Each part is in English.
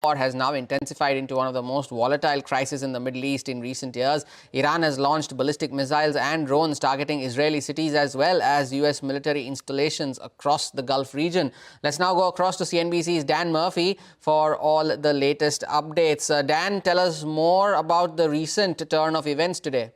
war has now intensified into one of the most volatile crises in the Middle East in recent years. Iran has launched ballistic missiles and drones targeting Israeli cities as well as US military installations across the Gulf region. Let's now go across to CNBC's Dan Murphy for all the latest updates. Dan, tell us more about the recent turn of events today.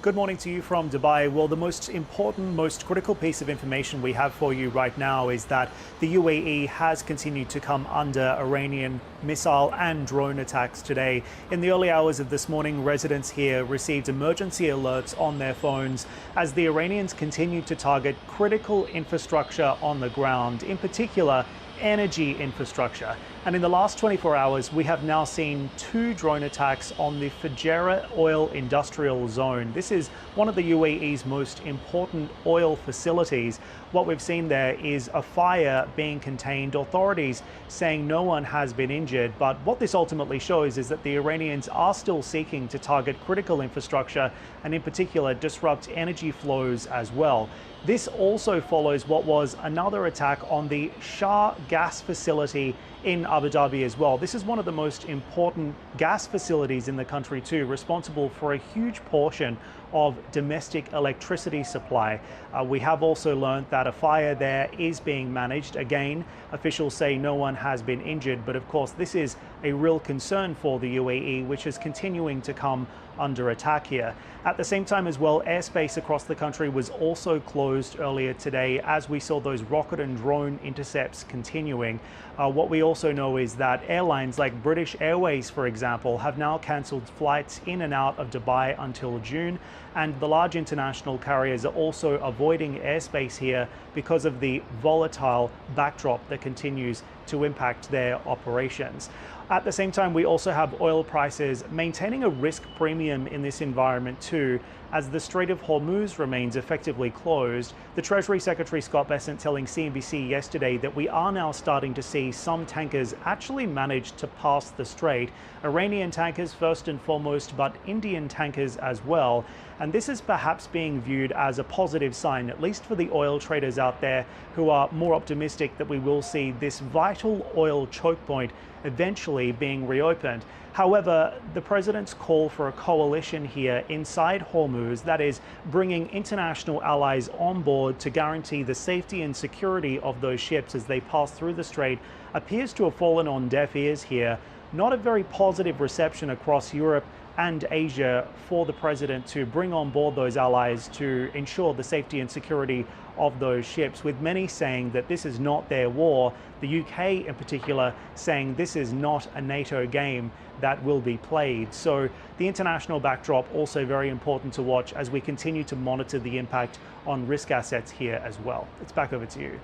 Good morning to you from Dubai. Well, the most important, most critical piece of information we have for you right now is that the UAE has continued to come under Iranian missile and drone attacks today. In the early hours of this morning, residents here received emergency alerts on their phones as the Iranians continued to target critical infrastructure on the ground, in particular energy infrastructure. And in the last 24 hours, we have now seen 2 drone attacks on the Fujairah oil industrial zone. This is one of the UAE's most important oil facilities. What we've seen there is a fire being contained, authorities saying no one has been injured. But what this ultimately shows is that the Iranians are still seeking to target critical infrastructure and in particular disrupt energy flows as well. This also follows what was another attack on the Shah gas facility in Abu Dhabi as well. This is one of the most important gas facilities in the country too, responsible for a huge portion of domestic electricity supply. We have also learned that a fire there is being managed. Again, officials say no one has been injured, but of course this is a real concern for the UAE, which is continuing to come under attack here. At the same time as well, airspace across the country was also closed earlier today as we saw those rocket and drone intercepts continuing. What we also know is that airlines like British Airways, for example, have now cancelled flights in and out of Dubai until June, and the large international carriers are also avoiding airspace here because of the volatile backdrop that continues to impact their operations. At the same time, we also have oil prices maintaining a risk premium in this environment too, as the Strait of Hormuz remains effectively closed. The Treasury Secretary Scott Bessent telling CNBC yesterday that we are now starting to see some tankers actually manage to pass the strait. Iranian tankers first and foremost, but Indian tankers as well. And this is perhaps being viewed as a positive sign, at least for the oil traders out there who are more optimistic that we will see this vital oil choke point eventually being reopened. However, the president's call for a coalition here inside Hormuz, that is bringing international allies on board to guarantee the safety and security of those ships as they pass through the strait, appears to have fallen on deaf ears here. Not a very positive reception across Europe and Asia for the president to bring on board those allies to ensure the safety and security of those ships, with many saying that this is not their war. The UK in particular saying this is not a NATO game that will be played. So the international backdrop also very important to watch as we continue to monitor the impact on risk assets here as well. It's back over to you.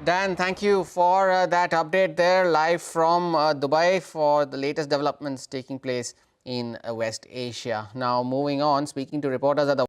Dan, thank you for that update there live from Dubai for the latest developments taking place in West Asia. Now moving on, speaking to reporters at the